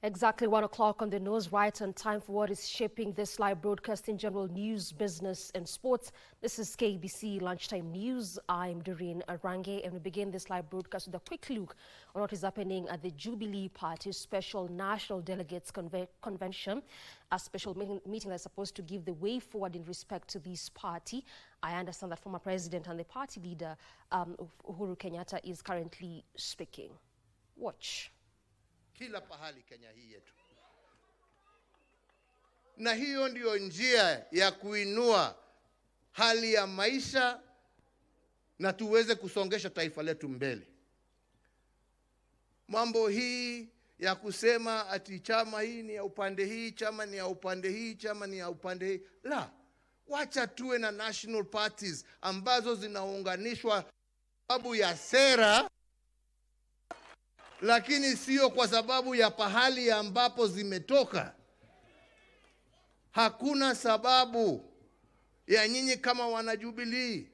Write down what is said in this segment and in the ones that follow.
Exactly 1 o'clock on the nose, right on time for what is shaping this live broadcast in general news, business and sports. This is KBC Lunchtime News. I'm Doreen Arange, and we begin this live broadcast with a quick look on what is happening at the Jubilee Party's special National Delegates Convention, a special meeting that's supposed to give the way forward in respect to this party. I understand that former president and the party leader, Uhuru Kenyatta, is currently speaking. Watch. Kila pahali Kenya hii yetu. Na hiyo ndio njia ya kuinua hali ya maisha na tuweze kusongesha taifa letu mbele. Mambo hii ya kusema ati chama hii ni ya upande hii, chama ni ya upande hii, chama ni ya upande hii. La, wacha tuwe na national parties ambazo zinaunganishwa sababu ya sera, lakini sio kwa sababu ya pahali ambapo zimetoka. Hakuna sababu ya nyinyi kama wanajubilii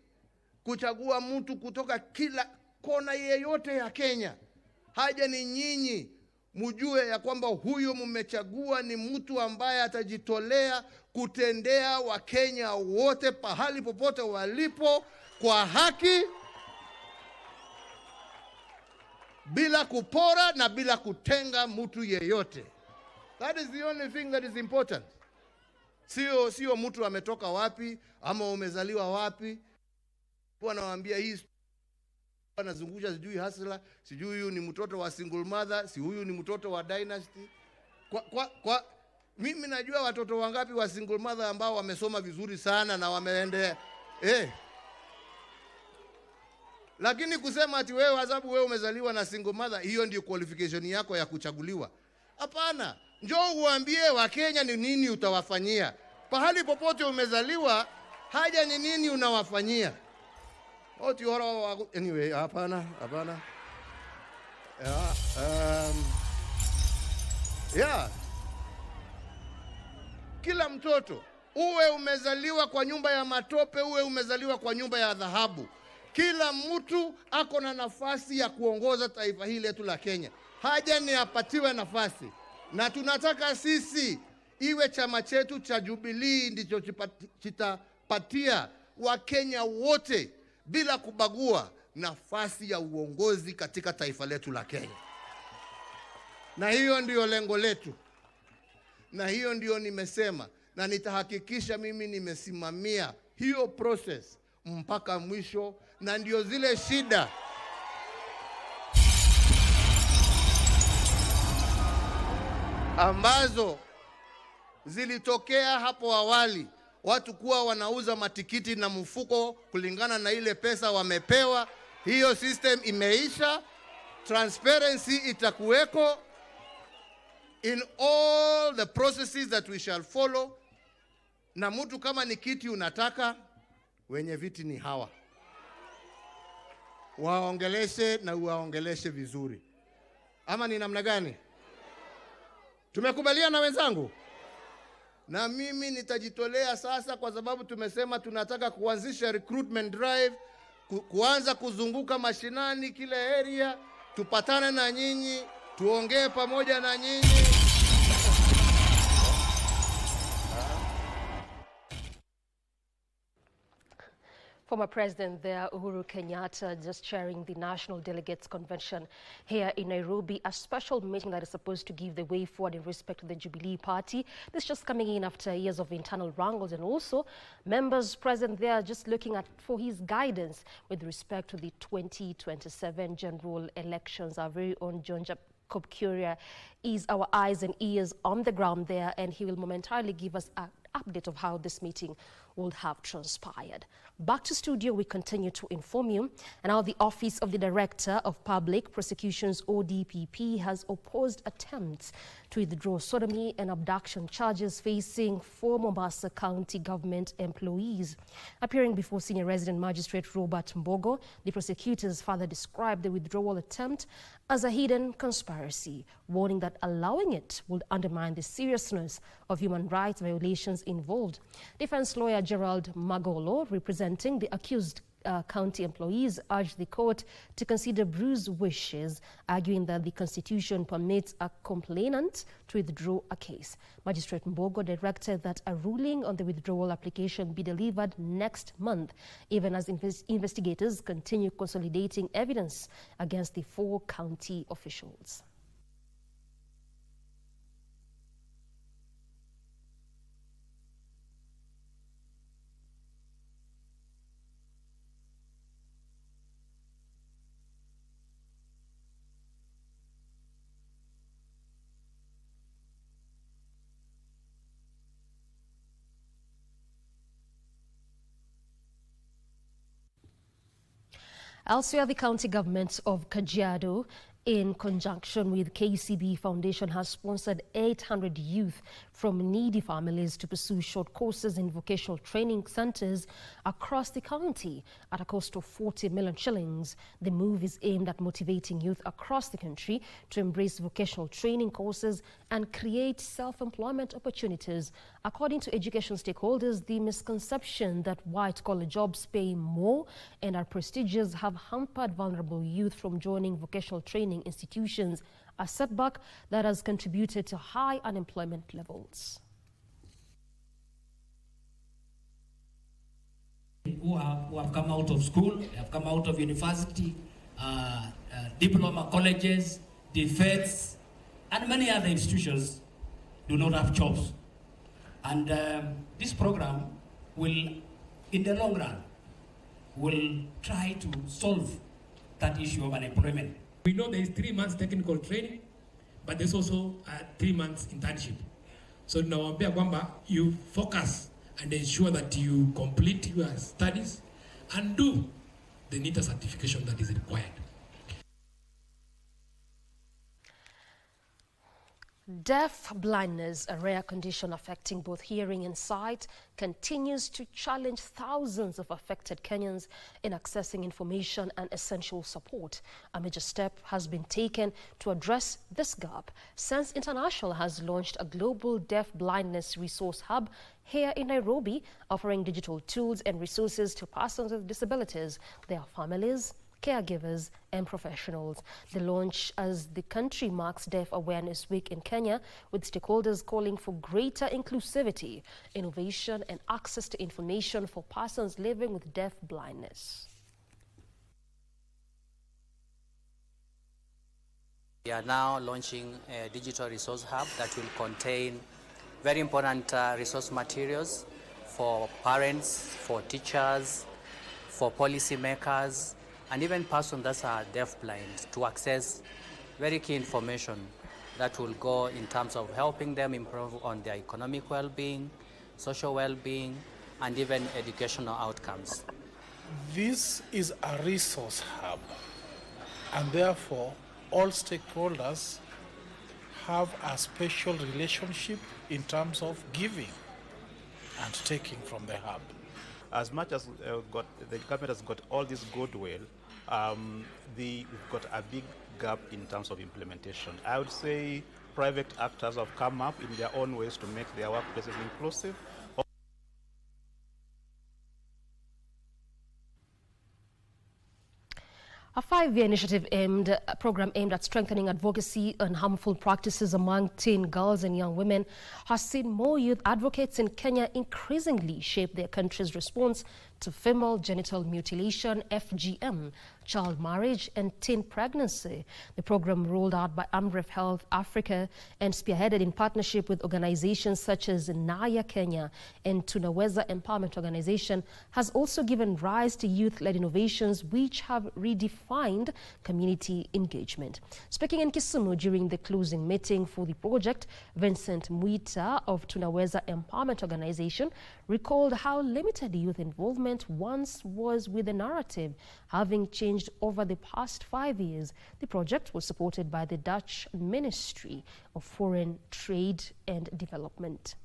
kuchagua mtu kutoka kila kona yeyote ya Kenya. Haja ni nyinyi mjue ya kwamba huyo mmechagua ni mtu ambaye atajitolea kutendea Wakenya wote pahali popote walipo kwa haki, bila kupora na bila kutenga mtu yeyote. That is the only thing that is important. Sio mtu ametoka wapi ama umezaliwa wapi. Wanawaambia hii anazungusha sijui hasla, sijui huyu ni mtoto wa single mother, si huyu ni mtoto wa dynasty. Mimi najua watoto wangapi wa single mother ambao wamesoma vizuri sana na wameendea Lakini kusema ati wewe sababu wewe umezaliwa na single mother, hiyo ndio qualification yako ya kuchaguliwa. Hapana. Njoo uambie Wakenya ni nini utawafanyia. Pahali popote umezaliwa, haja ni nini unawafanyia. Anyway, hapana. Kila mtoto, uwe umezaliwa kwa nyumba ya matope, uwe umezaliwa kwa nyumba ya dhahabu, kila mtu ako na nafasi ya kuongoza taifa hili letu la Kenya. Haja ni apatiwe nafasi. Na tunataka sisi iwe chama chetu cha Jubilee ndicho kitapatia Wakenya wote bila kubagua nafasi ya uongozi katika taifa letu la Kenya. Na hiyo ndio lengo letu. Na hiyo ndio nimesema, na nitahakikisha mimi nimesimamia hiyo process mpaka mwisho. Na ndio zile shida ambazo zilitokea hapo awali, watu kuwa wanauza matikiti na mfuko kulingana na ile pesa wamepewa. Hiyo system imeisha. Transparency itakuweko in all the processes that we shall follow. Na mtu kama ni kiti unataka, wenye viti ni hawa, waongeleshe na uwaongeleshe vizuri. Ama ni namna gani? Tumekubaliana wenzangu? Na mimi nitajitolea sasa, kwa sababu tumesema tunataka kuanzisha recruitment drive, kuanza kuzunguka mashinani kila area, tupatane na nyinyi, tuongee pamoja na nyinyi. Former President there, Uhuru Kenyatta, just chairing the National Delegates Convention here in Nairobi, a special meeting that is supposed to give the way forward in respect to the Jubilee Party. This just coming in after years of internal wrangles, and also members present there just looking for his guidance with respect to the 2027 general elections. Our very own John Jacob Kuria is our eyes and ears on the ground there, and he will momentarily give us an update of how this meeting will have transpired. Back to studio, we continue to inform you. And now the Office of the Director of Public Prosecutions, ODPP, has opposed attempts to withdraw sodomy and abduction charges facing 4 Mombasa County government employees. Appearing before Senior Resident Magistrate Robert Mbogo, the prosecutors further described the withdrawal attempt as a hidden conspiracy, warning that allowing it would undermine the seriousness of human rights violations involved. Defense lawyer Gerald Magolo, representing the accused county employees urged the court to consider Bruce's wishes, arguing that the Constitution permits a complainant to withdraw a case. Magistrate Mbogo directed that a ruling on the withdrawal application be delivered next month, even as investigators continue consolidating evidence against the 4 county officials. Elsewhere, the county government of Kajiado, in conjunction with KCB Foundation, has sponsored 800 youth from needy families to pursue short courses in vocational training centers across the county at a cost of 40 million shillings. The move is aimed at motivating youth across the country to embrace vocational training courses and create self-employment opportunities. According to education stakeholders, the misconception that white-collar jobs pay more and are prestigious have hampered vulnerable youth from joining vocational training institutions, a setback that has contributed to high unemployment levels. Who have come out of school, have come out of university, diploma colleges, defense, and many other institutions do not have jobs. And this program will, in the long run, will try to solve that issue of unemployment. We know there is 3 months technical training, but there's also 3 months internship. So nawaambia kwamba you focus and ensure that you complete your studies and do the NITA certification that is required. Deaf blindness, a rare condition affecting both hearing and sight, continues to challenge thousands of affected Kenyans in accessing information and essential support. A major step has been taken to address this gap. Sense International has launched a global deaf blindness resource hub here in Nairobi, offering digital tools and resources to persons with disabilities, their families, caregivers and professionals. The launch as the country marks Deaf Awareness Week in Kenya, with stakeholders calling for greater inclusivity, innovation and access to information for persons living with deaf blindness. We are now launching a digital resource hub that will contain very important resource materials for parents, for teachers, for policymakers, and even persons that are deaf-blind, to access very key information that will go in terms of helping them improve on their economic well-being, social well-being, and even educational outcomes. This is a resource hub, and therefore all stakeholders have a special relationship in terms of giving and taking from the hub. As much as the government has got all this goodwill, we've got a big gap in terms of implementation. I would say private actors have come up in their own ways to make their workplaces inclusive. A 5-year initiative program aimed at strengthening advocacy on harmful practices among teen girls and young women has seen more youth advocates in Kenya increasingly shape their country's response to female genital mutilation, FGM, child marriage and teen pregnancy. The program, rolled out by Amref Health Africa and spearheaded in partnership with organizations such as Naya Kenya and Tunaweza Empowerment Organization, has also given rise to youth-led innovations which have redefined community engagement. Speaking in Kisumu during the closing meeting for the project, Vincent Mwita of Tunaweza Empowerment Organization recalled how limited youth involvement once was with the narrative, having changed over the past 5 years. The project was supported by the Dutch Ministry of Foreign Trade and Development.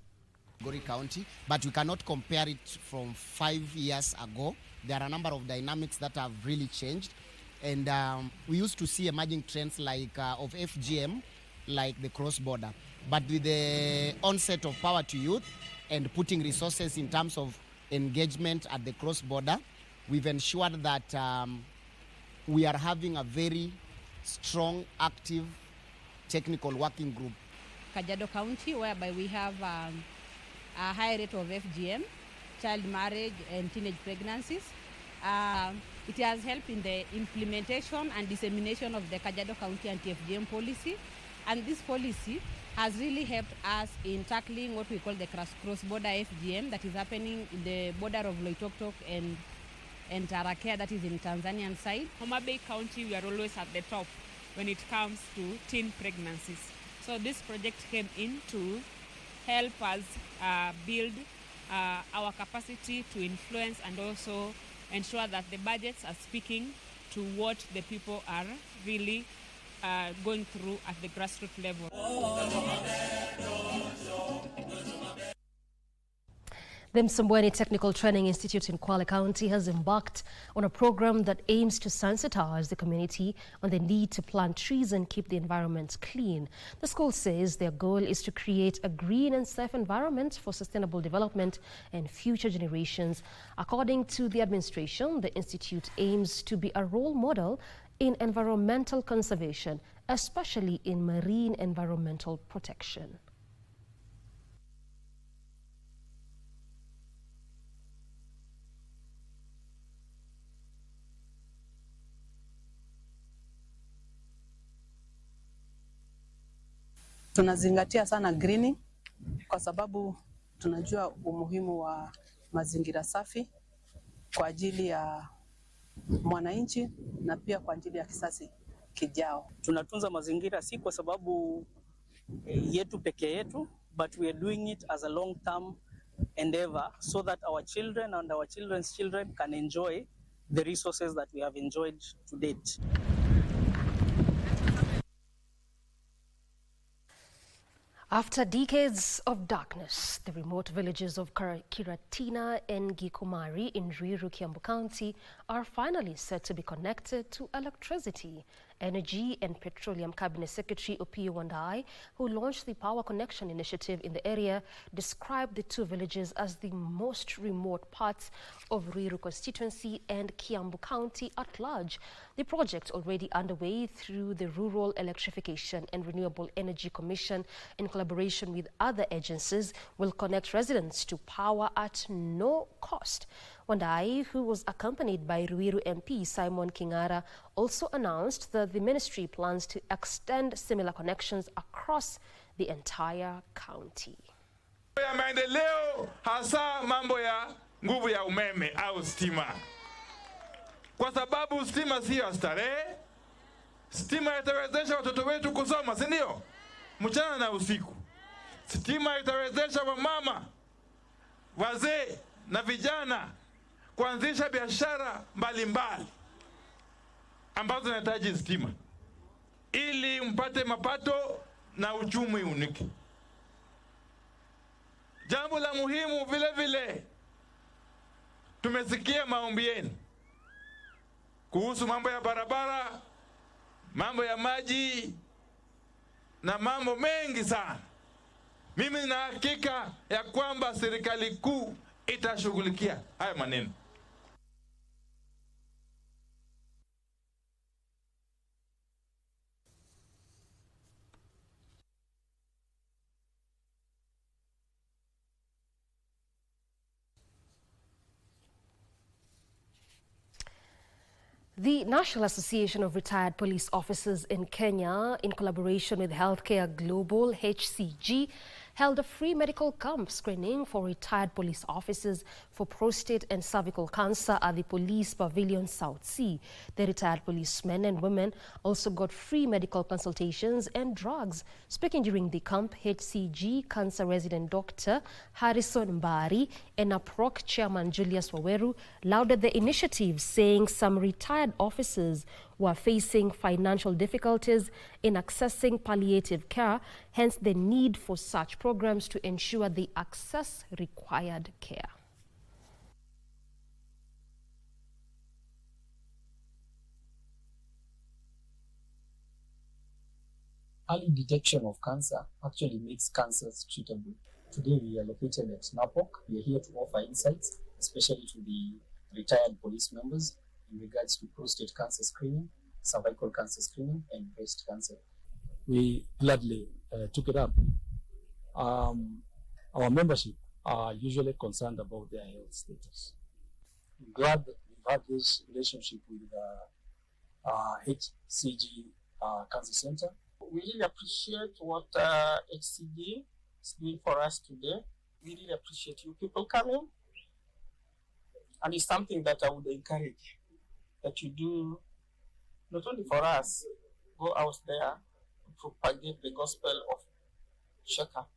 County, but we cannot compare it from 5 years ago. There are a number of dynamics that have really changed, and we used to see emerging trends like of FGM, like the cross-border. But with the onset of Power to Youth and putting resources in terms of engagement at the cross-border, we've ensured that we are having a very strong, active technical working group. Kajiado County, whereby we have a high rate of FGM, child marriage and teenage pregnancies. It has helped in the implementation and dissemination of the Kajiado County anti-FGM policy. And this policy has really helped us in tackling what we call the cross-border FGM that is happening in the border of Loitoktok and Tarakea, that is in Tanzanian side. Homa Bay County, we are always at the top when it comes to teen pregnancies. So this project came in to help us build our capacity to influence and also ensure that the budgets are speaking to what the people are really going through at the grassroots level. The Msambweni Technical Training Institute in Kwale County has embarked on a program that aims to sensitize the community on the need to plant trees and keep the environment clean. The school says their goal is to create a green and safe environment for sustainable development and future generations. According to the administration, the institute aims to be a role model in environmental conservation, especially in marine environmental protection. Tunazingatia sana greening kwa sababu tunajua umuhimu wa mazingira safi kwa ajili ya mwananchi na pia kwa ajili ya kisasi kijao. Tunatunza mazingira si kwa sababu yetu peke yetu, but we are doing it as a long-term endeavor so that our children and our children's children can enjoy the resources that we have enjoyed to date. After decades of darkness, the remote villages of Kiratina and Gikomari in Ruiru, Kiambu County are finally set to be connected to electricity. Energy and Petroleum Cabinet Secretary Opiyo Wandayi, who launched the Power Connection initiative in the area, described the two villages as the most remote parts of Ruiru constituency and Kiambu County at large. The project, already underway through the Rural Electrification and Renewable Energy Commission in collaboration with other agencies, will connect residents to power at no cost. Wandayi, who was accompanied by Ruiru MP Simon Kingara, also announced that the ministry plans to extend similar connections across the entire county. Ya maendeleo hasa mambo ya nguvu ya umeme au stima. Kwa sababu stima sio starehe, stima itawezesha watoto wetu kusoma, si ndio? Mchana na usiku. Stima itawezesha wamama, wazee na vijana kuanzisha biashara mbalimbali ambazo zinahitaji stima ili mpate mapato na uchumi unike. Jambo la muhimu vile vile, tumesikia maombi yenu kuhusu mambo ya barabara, mambo ya maji na mambo mengi sana. Mimi nina hakika ya kwamba serikali kuu itashughulikia haya maneno. The National Association of Retired Police Officers in Kenya, in collaboration with Healthcare Global (HCG), held a free medical camp screening for retired police officers for prostate and cervical cancer at the Police Pavilion South Sea. The retired policemen and women also got free medical consultations and drugs. Speaking during the camp, HCG Cancer Resident Dr. Harrison Mbari and APROC Chairman Julius Waweru lauded the initiative, saying some retired officers were facing financial difficulties in accessing palliative care, hence the need for such programs to ensure they access required care. Early detection of cancer actually makes cancers treatable. Today we are located at NAPOC. We are here to offer insights, especially to the retired police members in regards to prostate cancer screening, cervical cancer screening, and breast cancer. We gladly took it up. Our membership are usually concerned about their health status. I'm glad that we've had this relationship with HCG Cancer Center. We really appreciate what HCG is doing for us today. We really appreciate you people coming. And it's something that I would encourage that you do, not only for us, go out there and propagate the gospel of checkup.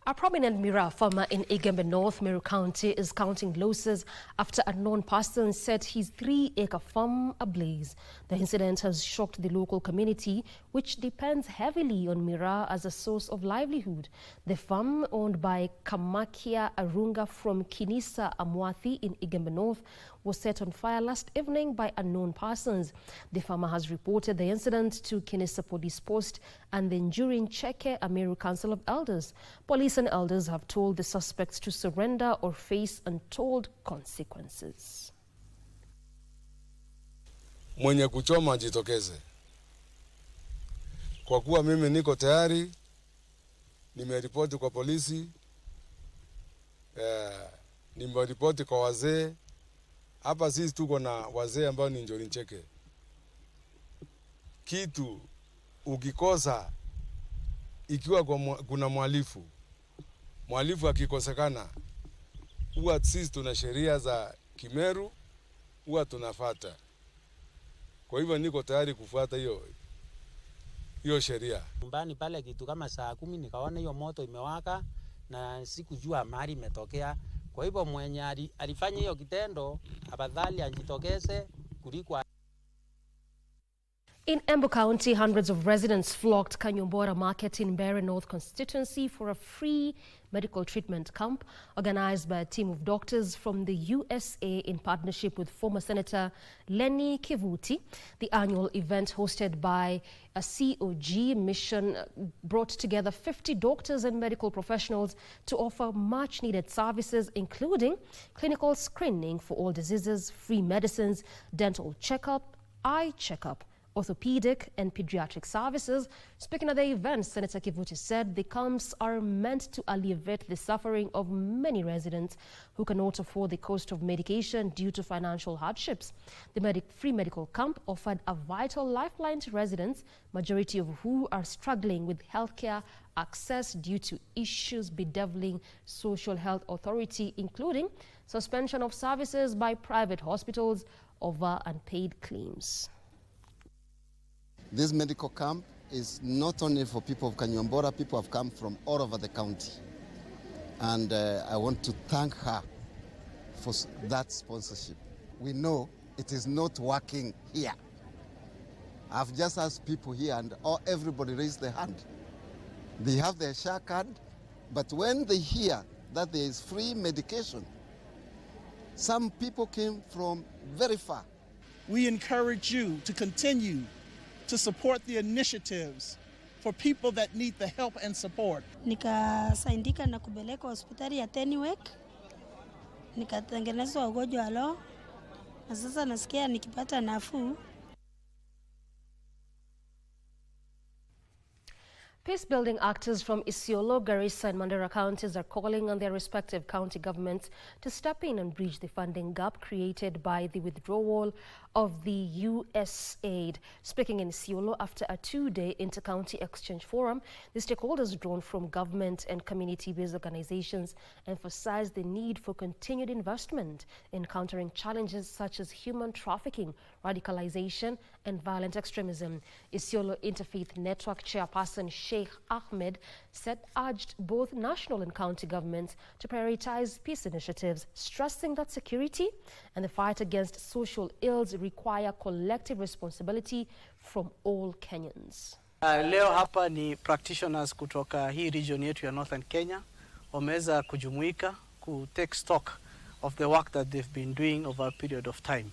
A prominent Mira farmer in Igembe North, Meru County, is counting losses after a known person set his 3-acre farm ablaze. The incident has shocked the local community, which depends heavily on Mira as a source of livelihood. The farm, owned by Kamakia Arunga from Kinisa Amwathi in Igembe North, was set on fire last evening by unknown persons. The farmer has reported the incident to Kinisa Police Post and the Njurin Cheke Ameru Council of Elders. Police and elders have told the suspects to surrender or face untold consequences. Mwenye kuchoma ajitokeze. Kwa kuwa mimi niko tayari, nimeripoti kwa polisi, nimeripoti kwa wazee. Hapa sisi tuko na wazee ambao ni Njurin Cheke. Kitu ukikosa ikiwa kuna mwalifu akikosekana, huwa sisi tuna sheria za Kimeru, huwa tunafata. Kwa hivyo niko tayari kufuata hiyo sheria. Nyumbani pale kitu kama saa 10 nikaona hiyo moto imewaka na sikujua mahali imetokea. Kwa hivyo mwenye alifanya hiyo kitendo afadhali ajitokeze kuliko. In Embu County, hundreds of residents flocked Kanyombora Market in Mbeere North constituency for a free medical treatment camp organized by a team of doctors from the USA in partnership with former Senator Lenny Kivuti. The annual event, hosted by a COG mission, brought together 50 doctors and medical professionals to offer much-needed services, including clinical screening for all diseases, free medicines, dental checkup, eye checkup, orthopedic and pediatric services. Speaking at the event, Senator Kivuti said the camps are meant to alleviate the suffering of many residents who cannot afford the cost of medication due to financial hardships. The free medical camp offered a vital lifeline to residents, majority of who are struggling with healthcare access due to issues bedeviling Social Health Authority, including suspension of services by private hospitals over unpaid claims. This medical camp is not only for people of Kanyombora, people have come from all over the county. And I want to thank her for that sponsorship. We know it is not working here. I've just asked people here and everybody raised their hand. They have their share card, but when they hear that there is free medication, some people came from very far. We encourage you to continue to support the initiatives for people that need the help and support. Nikasaidika na kupeleka hospitali ya Tenwek, nikatengenezwa ugonjwa alo, na sasa nasikia nikipata nafuu. Peace-building actors from Isiolo, Garissa and Mandera counties are calling on their respective county governments to step in and bridge the funding gap created by the withdrawal of the U.S. aid. Speaking in Isiolo after a 2-day inter-county exchange forum, the stakeholders drawn from government and community-based organizations emphasized the need for continued investment in countering challenges such as human trafficking, radicalization and violent extremism. Isiolo Interfaith Network Chairperson Sheikh Ahmed said urged both national and county governments to prioritize peace initiatives, stressing that security and the fight against social ills require collective responsibility from all Kenyans. Leo hapa ni practitioners kutoka hii region yetu ya Northern Kenya wameweza kujumuika ku take stock of the work that they've been doing over a period of time.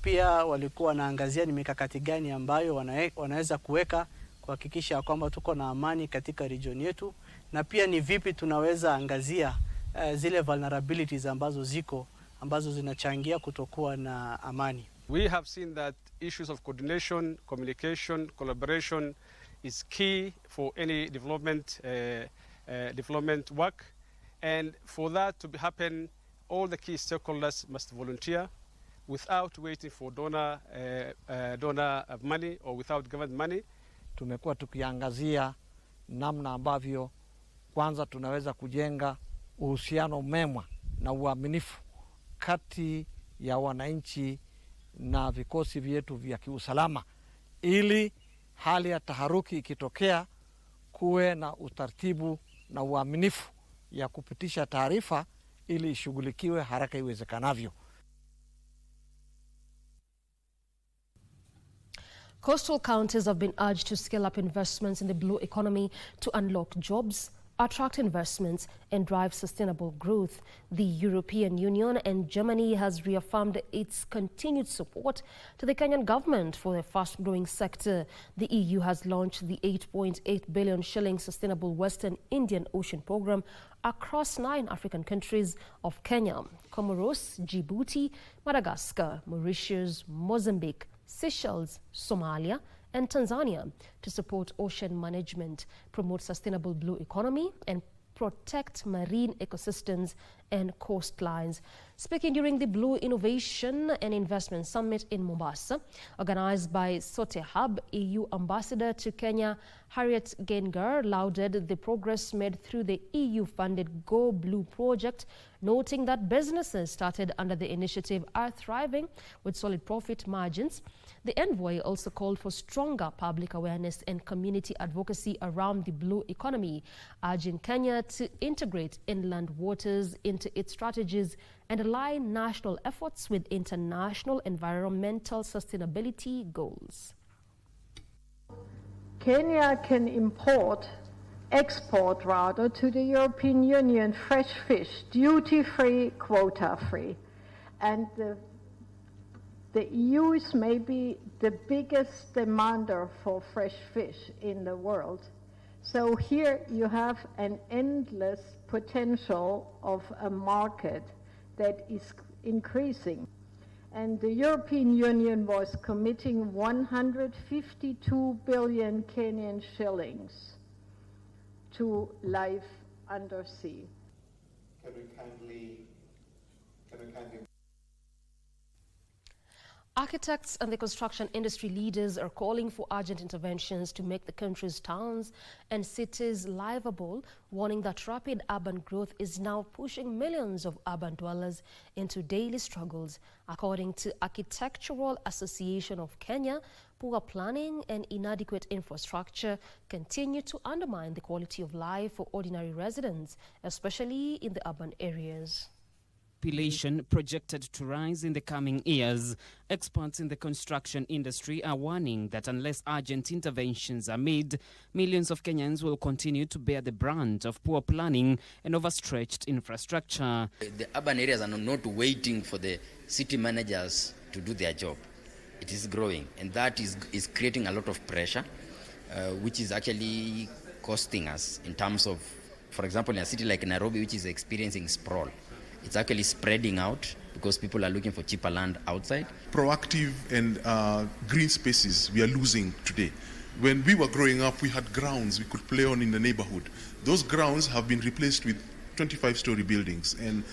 Pia walikuwa wanaangazia ni mikakati gani ambayo wanaweza kuweka kuhakikisha kwamba tuko na amani katika region yetu na pia ni vipi tunaweza angazia zile vulnerabilities ambazo zinachangia kutokuwa na amani. We have seen that issues of coordination, communication, collaboration is key for any development work, and for that to happen, all the key stakeholders must volunteer without waiting for donor money or without government money. Tumekuwa tukiangazia namna ambavyo kwanza tunaweza kujenga uhusiano mwema na uaminifu kati ya wananchi na vikosi vyetu vya kiusalama, ili hali ya taharuki ikitokea kuwe na utaratibu na uaminifu ya kupitisha taarifa ili ishughulikiwe haraka iwezekanavyo. Coastal counties have been urged to scale up investments in the blue economy to unlock jobs, attract investments and drive sustainable growth. The European Union and Germany has reaffirmed its continued support to the Kenyan government for the fast-growing sector. The EU has launched the 8.8 billion shilling Sustainable Western Indian Ocean program across 9 African countries of Kenya, Comoros, Djibouti, Madagascar, Mauritius, Mozambique, Seychelles, Somalia and Tanzania to support ocean management, promote sustainable blue economy and protect marine ecosystems and coastlines. Speaking during the Blue Innovation and Investment Summit in Mombasa, organized by Sote Hub, EU Ambassador to Kenya Harriet Gengar lauded the progress made through the EU-funded Go Blue project, noting that businesses started under the initiative are thriving with solid profit margins. The envoy also called for stronger public awareness and community advocacy around the blue economy, urging Kenya to integrate inland waters into its strategies and align national efforts with international environmental sustainability goals. Kenya can export rather, to the European Union fresh fish, duty-free, quota-free. And the EU is maybe the biggest demander for fresh fish in the world. So here you have an endless potential of a market that is increasing. And the European Union was committing 152 billion Kenyan shillings to life undersea. Can we kindly Architects and the construction industry leaders are calling for urgent interventions to make the country's towns and cities livable, warning that rapid urban growth is now pushing millions of urban dwellers into daily struggles. According to Architectural Association of Kenya, poor planning and inadequate infrastructure continue to undermine the quality of life for ordinary residents, especially in the urban areas. Population projected to rise in the coming years. Experts in the construction industry are warning that unless urgent interventions are made, millions of Kenyans will continue to bear the brunt of poor planning and overstretched infrastructure. The urban areas are not waiting for the city managers to do their job. It is growing, and that is creating a lot of pressure, which is actually costing us in terms of, for example, in a city like Nairobi, which is experiencing sprawl. It's actually spreading out because people are looking for cheaper land outside. Proactive and green spaces we are losing today. When we were growing up, we had grounds we could play on in the neighborhood. Those grounds have been replaced with 25-story buildings and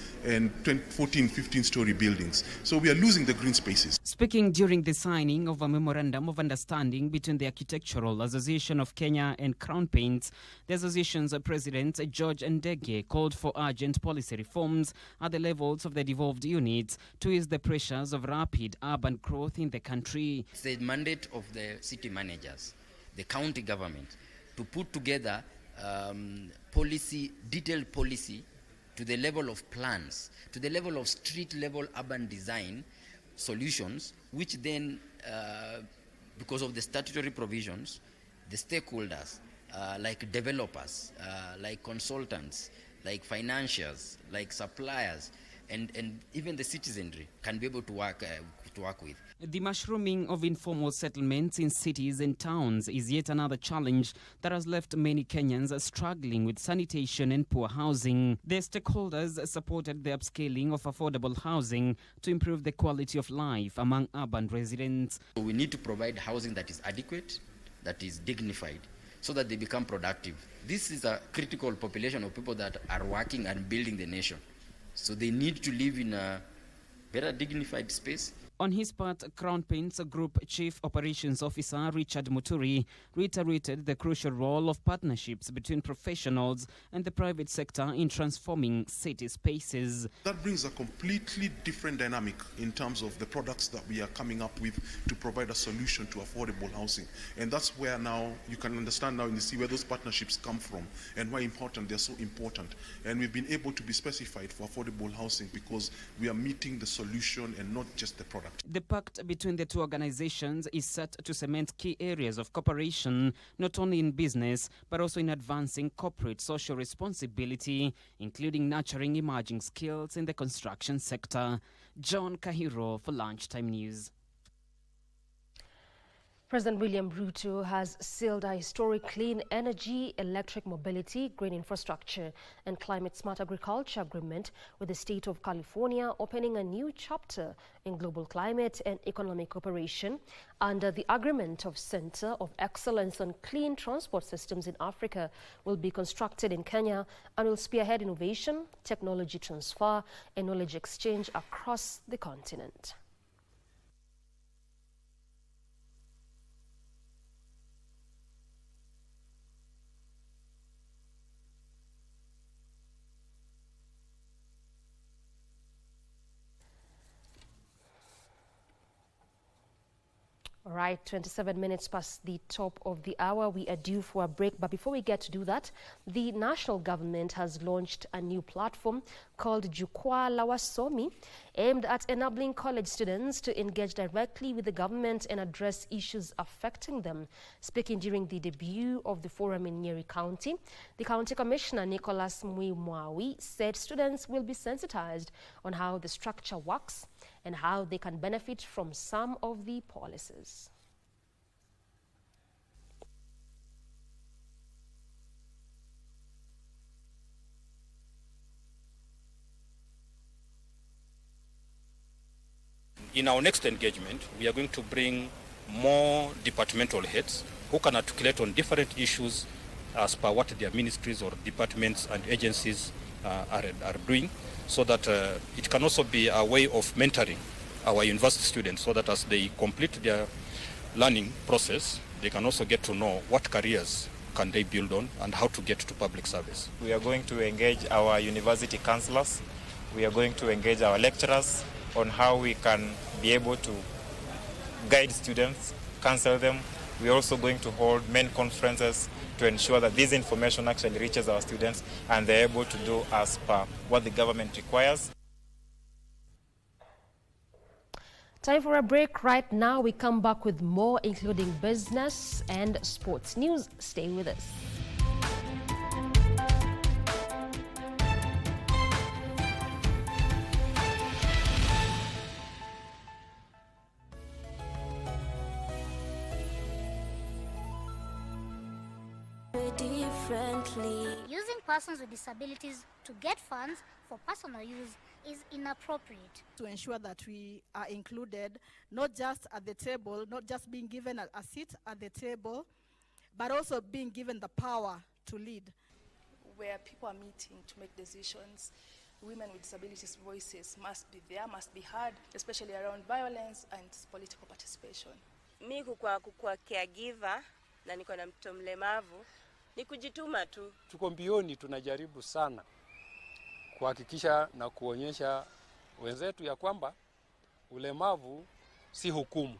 14, 15-story buildings. So we are losing the green spaces. Speaking during the signing of a memorandum of understanding between the Architectural Association of Kenya and Crown Paints, the association's president, George Ndege, called for urgent policy reforms at the levels of the devolved units to ease the pressures of rapid urban growth in the country. It's the mandate of the city managers, the county government, to put together detailed policy to the level of plans, to the level of street-level urban design solutions, which then, because of the statutory provisions, the stakeholders, like developers, like consultants, like financiers, like suppliers, and even the citizenry can be able to work to work with. The mushrooming of informal settlements in cities and towns is yet another challenge that has left many Kenyans struggling with sanitation and poor housing. The stakeholders supported the upscaling of affordable housing to improve the quality of life among urban residents. We need to provide housing that is adequate, that is dignified, so that they become productive. This is a critical population of people that are working and building the nation. So they need to live in a better dignified space. On his part, Crown Paints Group Chief Operations Officer Richard Muturi reiterated the crucial role of partnerships between professionals and the private sector in transforming city spaces. That brings a completely different dynamic in terms of the products that we are coming up with to provide a solution to affordable housing. And that's where now you can understand now and see where those partnerships come from and why important they're so important. And we've been able to be specified for affordable housing because we are meeting the solution and not just the product. The pact between the two organizations is set to cement key areas of cooperation, not only in business, but also in advancing corporate social responsibility, including nurturing emerging skills in the construction sector. John Kahiro for Lunchtime News. President William Ruto has sealed a historic clean energy, electric mobility, green infrastructure and climate-smart agriculture agreement with the state of California, opening a new chapter in global climate and economic cooperation. Under the agreement, of Center of Excellence on Clean Transport Systems in Africa will be constructed in Kenya and will spearhead innovation, technology transfer and knowledge exchange across the continent. All right, 27 minutes past the top of the hour. We are due for a break. But before we get to do that, the national government has launched a new platform called Jukwaa la Wasomi, aimed at enabling college students to engage directly with the government and address issues affecting them. Speaking during the debut of the forum in Nyeri County, the County Commissioner Nicholas Mwawi said students will be sensitized on how the structure works and how they can benefit from some of the policies. In our next engagement, we are going to bring more departmental heads who can articulate on different issues as per what their ministries or departments and agencies are doing, so that it can also be a way of mentoring our university students, so that as they complete their learning process, they can also get to know what careers can they build on and how to get to public service. We are going to engage our university counselors. We are going to engage our lecturers on how we can be able to guide students, counsel them. We are also going to hold main conferences to ensure that this information actually reaches our students and they're able to do as per what the government requires. Time for a break. Right now, we come back with more, including business and sports news. Stay with us. Using persons with disabilities to get funds for personal use is inappropriate. To ensure that we are included, not just at the table, not just being given a seat at the table, but also being given the power to lead. Where people are meeting to make decisions, women with disabilities' voices must be there, must be heard, especially around violence and political participation. Mi kukua caregiver na niko na mtoto mlemavu ni kujituma tu. Tuko mbioni, tunajaribu sana kuhakikisha na kuonyesha wenzetu ya kwamba ulemavu si hukumu.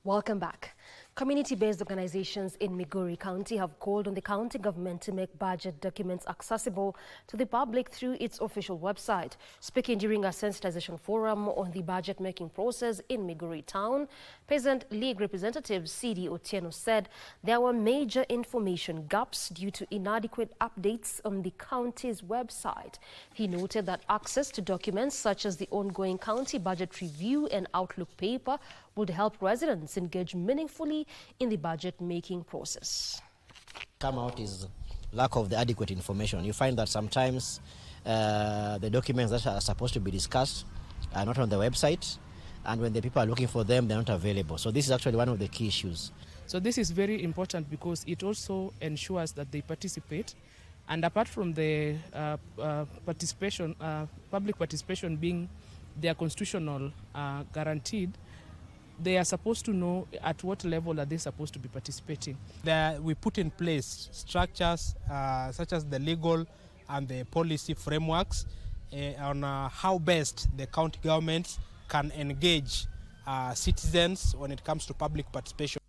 Welcome back. Community-based organizations in Migori County have called on the county government to make budget documents accessible to the public through its official website. Speaking during a sensitization forum on the budget-making process in Migori Town, Peasant League representative C.D. Otieno said there were major information gaps due to inadequate updates on the county's website. He noted that access to documents such as the ongoing county budget review and outlook paper would help residents engage meaningfully in the budget-making process. Come out is lack of the adequate information. You find that sometimes the documents that are supposed to be discussed are not on the website, and when the people are looking for them, they're not available. So this is actually one of the key issues. So this is very important because it also ensures that they participate. And apart from the participation, public participation being their constitutional guaranteed, they are supposed to know at what level are they supposed to be participating. We put in place structures such as the legal and the policy frameworks on how best the county governments can engage citizens when it comes to public participation.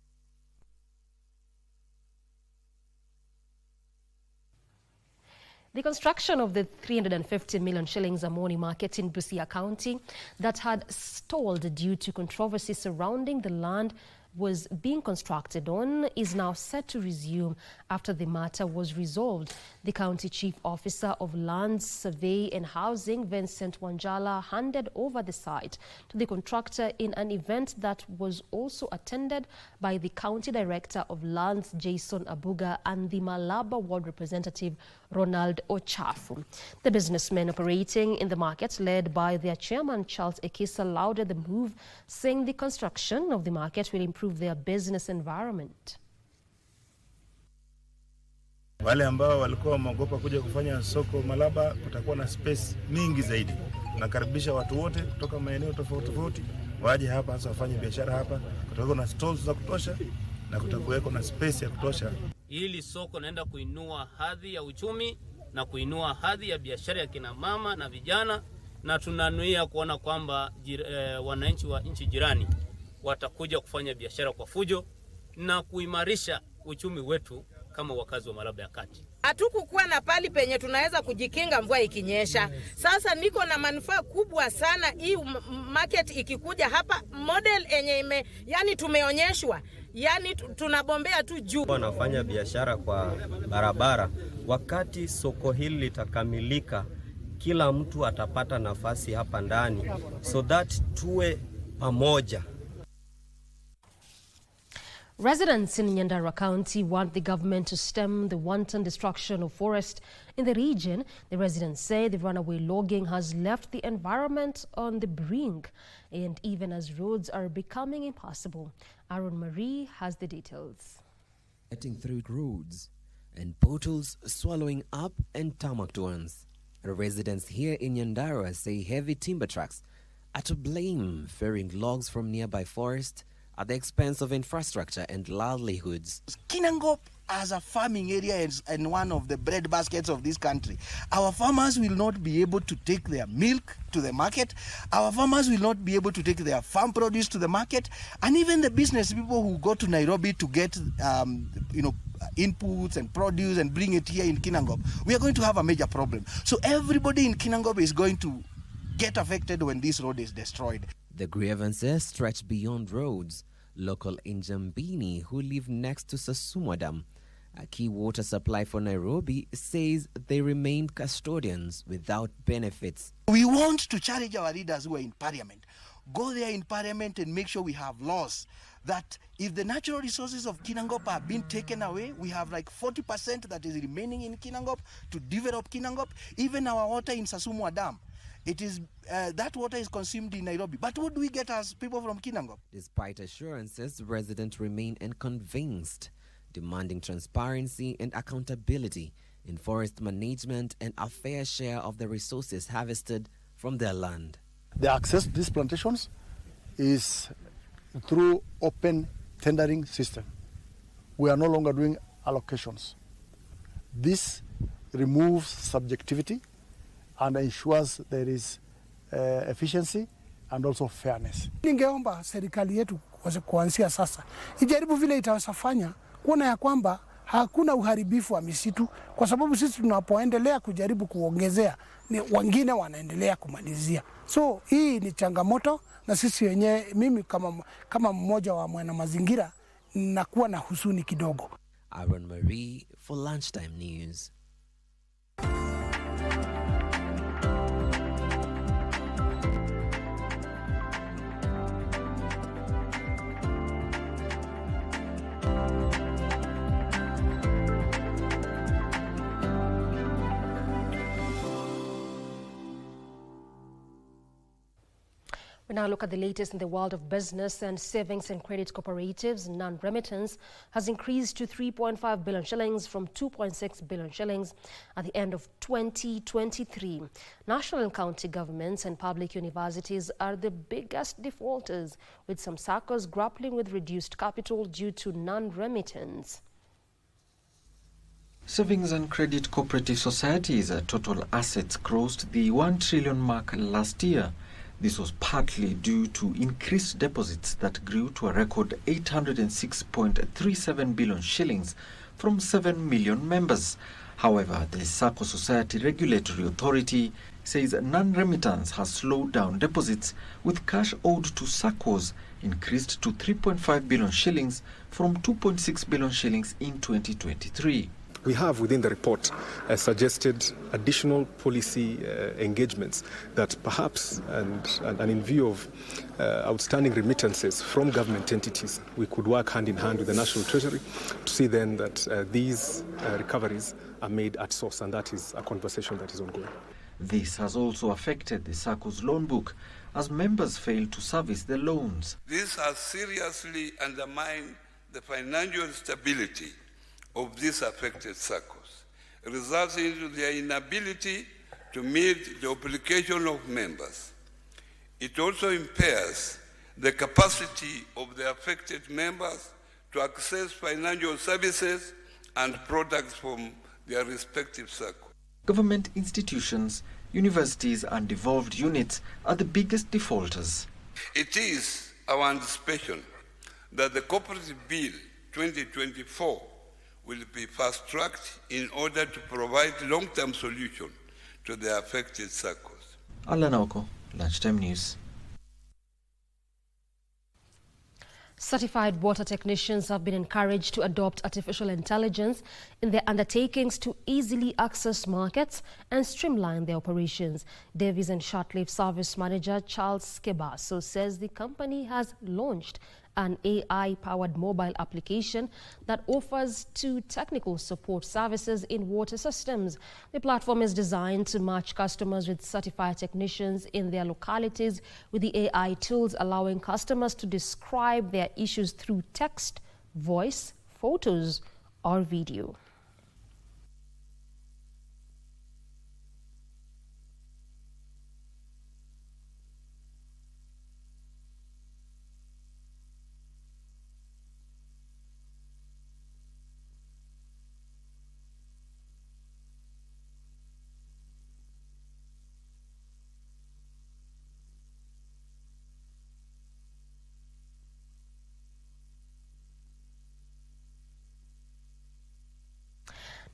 The construction of the 350 million shillings Amoni market in Busia County that had stalled due to controversy surrounding the land was being constructed on is now set to resume after the matter was resolved. The County Chief Officer of Lands, Survey and Housing, Vincent Wanjala, handed over the site to the contractor in an event that was also attended by the County Director of Lands, Jason Abuga, and the Malaba Ward Representative, Ronald Ochafu. The businessmen operating in the market, led by their chairman, Charles Ekisa, lauded the move, saying the construction of the market will improve their business environment. Wale ambao walikuwa wameogopa kuja kufanya soko Malaba, kutakuwa na space mingi zaidi. Tunakaribisha watu wote kutoka maeneo tofauti tofauti waje hapa hasa wafanye biashara hapa. Kutakuwa na stalls za kutosha na kutakuwa na space ya kutosha. Hili soko naenda kuinua hadhi ya uchumi na kuinua hadhi ya biashara ya kina mama na vijana, na tunanuia kuona kwamba wananchi wa nchi jirani watakuja kufanya biashara kwa fujo na kuimarisha uchumi wetu kama wakazi wa Malaba ya Kati. Hatukukuwa na pali penye tunaweza kujikinga mvua ikinyesha. Sasa niko na manufaa kubwa sana hii market ikikuja hapa, model yenye yani tumeonyeshwa, yani tunabombea tu juu. Wanafanya biashara kwa barabara. Wakati soko hili litakamilika, kila mtu atapata nafasi hapa ndani, so that tuwe pamoja. Residents in Nyandarua County want the government to stem the wanton destruction of forest in the region. The residents say the runaway logging has left the environment on the brink, and even as roads are becoming impassable. Aaron Marie has the details. Getting through roads and portals swallowing up and tarmacked ones. Residents here in Nyandarua say heavy timber trucks are to blame, ferrying logs from nearby forest at the expense of infrastructure and livelihoods. Kinangop as a farming area and one of the bread baskets of this country. Our farmers will not be able to take their milk to the market. Our farmers will not be able to take their farm produce to the market. And even the business people who go to Nairobi to get inputs and produce and bring it here in Kinangop, we are going to have a major problem. So everybody in Kinangop is going to get affected when this road is destroyed. The grievances stretch beyond roads. Local in Jambini, who live next to Sasumwa Dam, a key water supply for Nairobi, says they remain custodians without benefits. We want to challenge our leaders who are in parliament. Go there in parliament and make sure we have laws that if the natural resources of Kinangop are being taken away, we have like 40% that is remaining in Kinangop to develop Kinangop. Even our water in Sasumwa Dam, it is that water is consumed in Nairobi. But what do we get as people from Kinangop? Despite assurances, residents remain unconvinced, demanding transparency and accountability in forest management and a fair share of the resources harvested from their land. The access to these plantations is through open tendering system. We are no longer doing allocations. This removes subjectivity and ensures there is efficiency and also fairness. Ningeomba serikali yetu kuanzia sasa. Ijaribu vile itawasafanya kuona ya kwamba hakuna uharibifu wa misitu, kwa sababu sisi tunapoendelea kujaribu kuongezea ni wengine wanaendelea kumalizia. So hii ni changamoto, na sisi wenyewe, mimi kama mmoja wa mwana mazingira nakuwa na huzuni kidogo. Aaron Marie for Lunchtime News. We now look at the latest in the world of business and savings and credit cooperatives. Non-remittance has increased to 3.5 billion shillings from 2.6 billion shillings at the end of 2023. National and county governments and public universities are the biggest defaulters, with some SACCOs grappling with reduced capital due to non-remittance. Savings and Credit Cooperative Societies' total assets crossed the 1 trillion mark last year. This was partly due to increased deposits that grew to a record 806.37 billion shillings from 7 million members. However, the SACCO Society Regulatory Authority says non-remittance has slowed down deposits, with cash owed to SACCOs increased to 3.5 billion shillings from 2.6 billion shillings in 2023. We have within the report suggested additional policy engagements that perhaps, and in view of outstanding remittances from government entities, we could work hand in hand with the National Treasury to see then that these recoveries are made at source, and that is a conversation that is ongoing. This has also affected the SACCO's loan book as members fail to service the loans. This has seriously undermined the financial stability of these affected SACCOs, resulting in their inability to meet the obligation of members. It also impairs the capacity of the affected members to access financial services and products from their respective SACCOs. Government institutions, universities and devolved units are the biggest defaulters. It is our anticipation that the Cooperative Bill 2024 will be fast-tracked in order to provide long-term solution to the affected SACCOs. Alan Oko, Lunchtime News. Certified water technicians have been encouraged to adopt artificial intelligence in their undertakings to easily access markets and streamline their operations. Davies and Short-Lived Service Manager Charles Kebaso says the company has launched an AI-powered mobile application that offers 2 technical support services in water systems. The platform is designed to match customers with certified technicians in their localities, with the AI tools allowing customers to describe their issues through text, voice, photos, or video.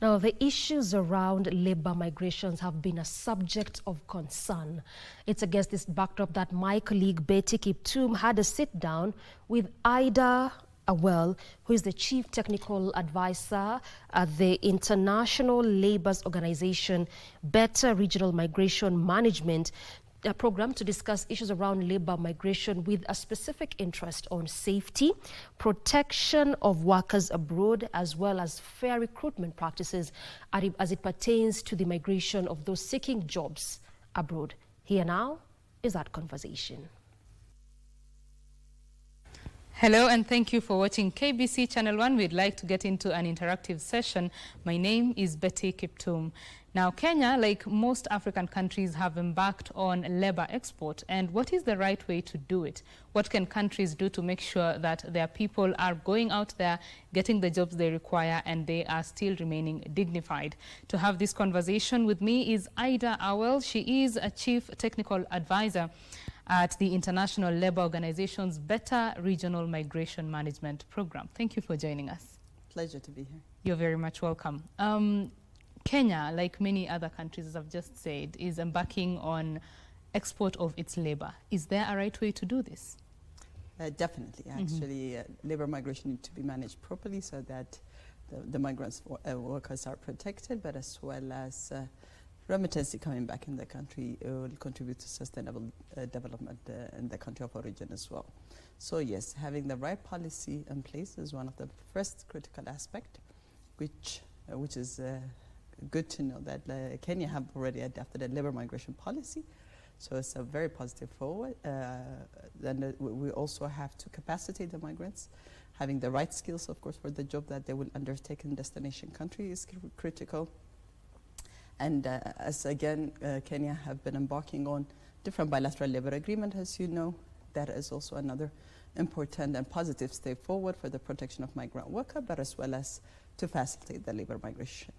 Now, the issues around labor migrations have been a subject of concern. It's against this backdrop that my colleague Betty Kiptum had a sit-down with Ida Awel, who is the Chief Technical Advisor at the International Labour Organization Better Regional Migration Management program, to discuss issues around labor migration with a specific interest on safety, protection of workers abroad, as well as fair recruitment practices as it pertains to the migration of those seeking jobs abroad. Here now is that conversation. Hello and thank you for watching KBC Channel 1. We'd like to get into an interactive session. My name is Betty Kiptum. Now, Kenya, like most African countries, have embarked on labor export. And what is the right way to do it? What can countries do to make sure that their people are going out there, getting the jobs they require, and they are still remaining dignified? To have this conversation with me is Ida Awel. She is a Chief Technical Advisor at the International Labour Organization's Better Regional Migration Management Program. Thank you for joining us. Pleasure to be here. You're very much welcome. Kenya, like many other countries, as I've just said, is embarking on export of its labor. Is there a right way to do this? Definitely. Actually, labor migration needs to be managed properly so that the migrants workers are protected, but as well as remittance coming back in the country will contribute to sustainable development in the country of origin as well. So yes, having the right policy in place is one of the first critical aspect, which is good to know that Kenya have already adopted a labor migration policy. So it's a very positive forward. Then we also have to capacitate the migrants. Having the right skills, of course, for the job that they will undertake in destination country is critical. And as again, Kenya have been embarking on different bilateral labor agreement, as you know. That is also another important and positive step forward for the protection of migrant worker, but as well as to facilitate the labor migration.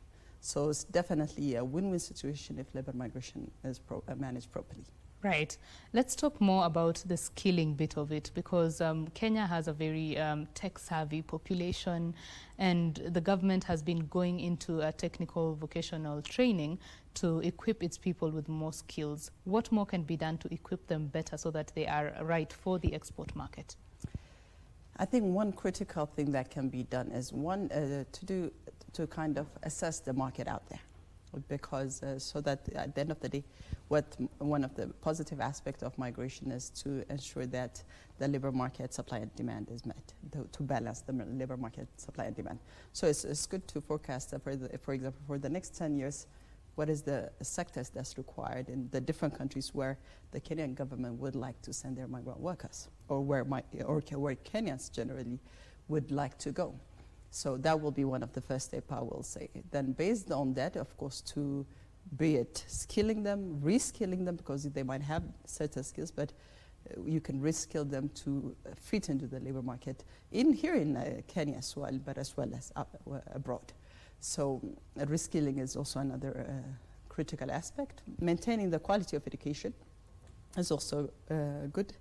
So it's definitely a win-win situation if labor migration is managed properly. Right. Let's talk more about the skilling bit of it, because Kenya has a very tech-savvy population, and the government has been going into a technical vocational training to equip its people with more skills. What more can be done to equip them better so that they are right for the export market? I think one critical thing that can be done is to kind of assess the market out there, because so that at the end of the day, one of the positive aspects of migration is to ensure that the labor market supply and demand is met, to balance the labor market supply and demand. So it's good to forecast, for example, for the next 10 years, what is the sectors that's required in the different countries where the Kenyan government would like to send their migrant workers, or where Kenyans generally would like to go. So that will be one of the first steps, I will say. Then based on that, of course, to be it skilling them, reskilling them, because they might have certain skills, but you can reskill them to fit into the labor market here in Kenya as well, but as well as abroad. So reskilling is also another critical aspect. Maintaining the quality of education is also good.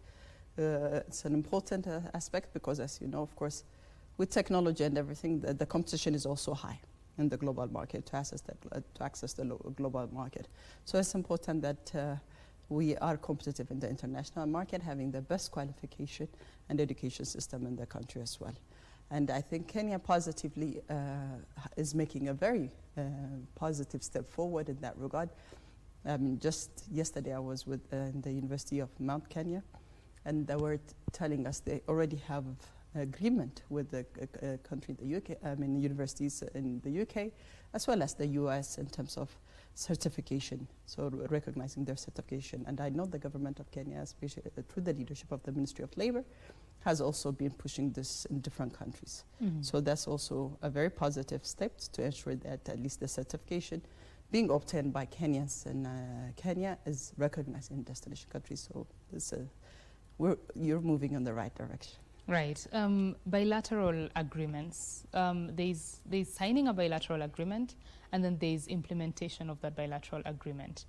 It's an important aspect because, as you know, of course, with technology and everything, the competition is also high in the global market to access the global market. So it's important that we are competitive in the international market, having the best qualification and education system in the country as well. And I think Kenya positively is making a very positive step forward in that regard. Just yesterday I was with the University of Mount Kenya, and they were telling us they already have agreement with the country, the UK, universities in the UK, as well as the US in terms of certification, so recognizing their certification. And I know the government of Kenya, especially through the leadership of the Ministry of Labor, has also been pushing this in different countries. So that's also a very positive step to ensure that at least the certification being obtained by Kenyans in Kenya is recognized in destination countries. So you're moving in the right direction. Right. Bilateral agreements. There's signing a bilateral agreement, and then there's implementation of that bilateral agreement.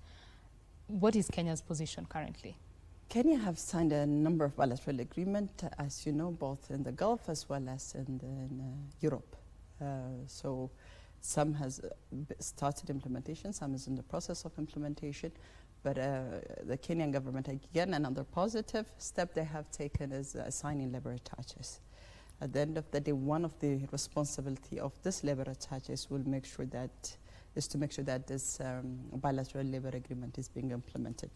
What is Kenya's position currently? Kenya have signed a number of bilateral agreements, as you know, both in the Gulf as well as in Europe. So some has started implementation, some is in the process of implementation. But the Kenyan government, again, another positive step they have taken is assigning labor attaches. At the end of the day, one of the responsibility of this labor attaches will make sure that this bilateral labor agreement is being implemented.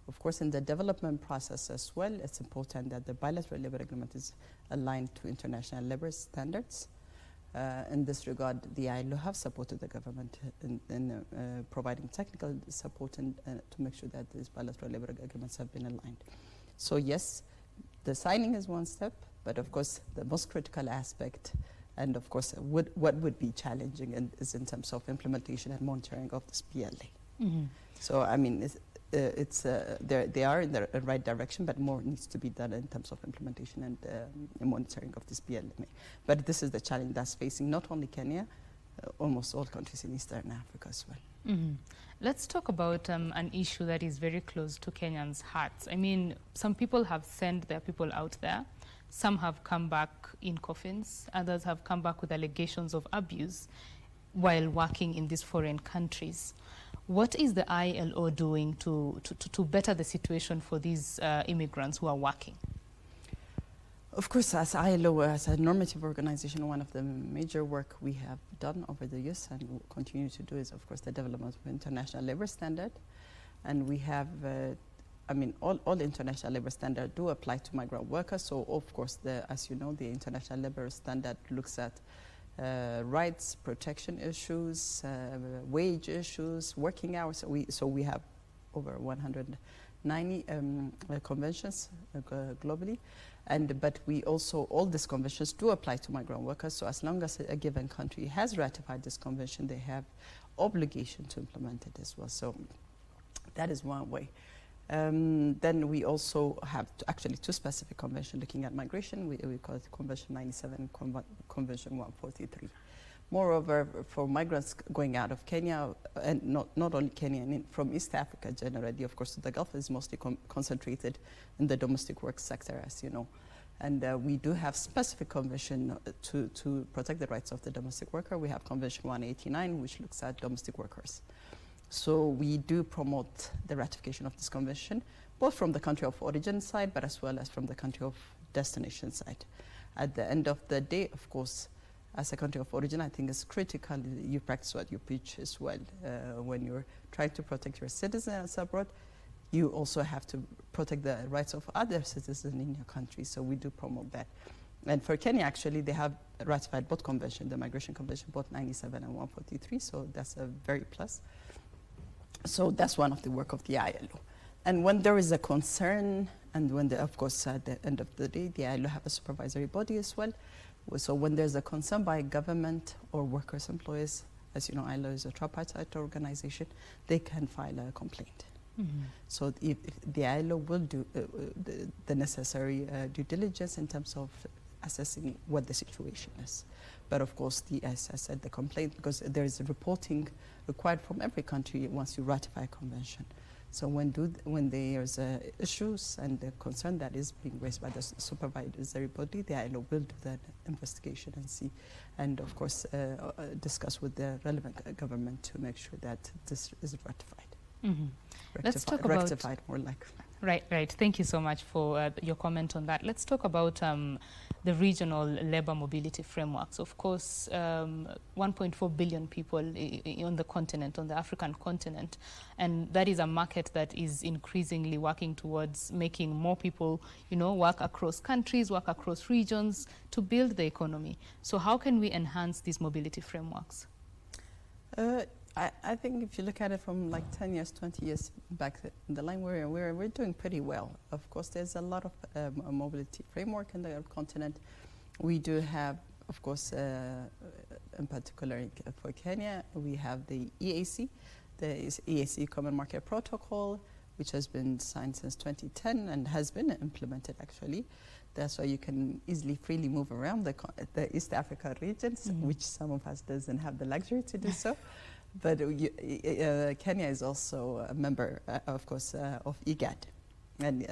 Of course, in the development process as well, it's important that the bilateral labor agreement is aligned to international labor standards. In this regard, the ILO have supported the government in providing technical support and to make sure that these bilateral labor agreements have been aligned. So yes, the signing is one step, but of course the most critical aspect, and of course what would be challenging is in terms of implementation and monitoring of this PLA. So I mean, they are in the right direction, but more needs to be done in terms of implementation and monitoring of this PLA. But this is the challenge that's facing not only Kenya, almost all countries in Eastern Africa as well. Let's talk about an issue that is very close to Kenyans' hearts. I mean, some people have sent their people out there. Some have come back in coffins. Others have come back with allegations of abuse while working in these foreign countries. What is the ILO doing to better the situation for these immigrants who are working? Of course, as ILO, as a normative organization, one of the major work we have done over the years and will continue to do is, of course, the development of international labor standard. And we have, I mean, all international labor standards do apply to migrant workers. So, of course, as you know, the international labor standard looks at rights, protection issues, wage issues, working hours. So we have over 190 conventions globally. But we also, all these conventions do apply to migrant workers. So as long as a given country has ratified this convention, they have obligation to implement it as well. So that is one way. Then we also have actually two specific conventions looking at migration. We call it Convention 97 and Convention 143. Moreover, for migrants going out of Kenya, and not only Kenya, and from East Africa generally, of course, the Gulf is mostly concentrated in the domestic work sector, as you know. And we do have specific convention to protect the rights of the domestic worker. We have Convention 189, which looks at domestic workers. So we do promote the ratification of this convention, both from the country of origin side, but as well as from the country of destination side. At the end of the day, of course, as a country of origin, I think it's critical you practice what you preach as well. When you're trying to protect your citizens abroad, you also have to protect the rights of other citizens in your country. So we do promote that. And for Kenya, actually, they have ratified both conventions, the Migration Convention, both 97 and 143. So that's a very plus. So that's one of the work of the ILO. And when there is a concern, and when, of course, at the end of the day, the ILO have a supervisory body as well. So when there's a concern by government or workers, employers, as you know, ILO is a tripartite organization, they can file a complaint. So if the ILO will do the necessary due diligence in terms of assessing what the situation is. But of course, as I said, the complaint, because there is reporting required from every country once you ratify a convention. So when there's issues and the concern that is being raised by the supervisory body, the ILO will do that investigation and see, and of course discuss with the relevant government to make sure that this is ratified. Let's talk about rectified, more like. Right. Thank you so much for your comment on that. Let's talk about the regional labor mobility frameworks. Of course, 1.4 billion people on the continent, on the African continent, and that is a market that is increasingly working towards making more people, work across countries, work across regions to build the economy. So how can we enhance these mobility frameworks? I think if you look at it from like 10 years, 20 years back in the line, we're doing pretty well. Of course, there's a lot of mobility framework in the continent. We do have, of course, in particular for Kenya, we have the EAC, the EAC Common Market Protocol, which has been signed since 2010 and has been implemented actually. That's why you can easily, freely move around the East Africa regions, which some of us doesn't have the luxury to do so. But Kenya is also a member, of course, of IGAD. And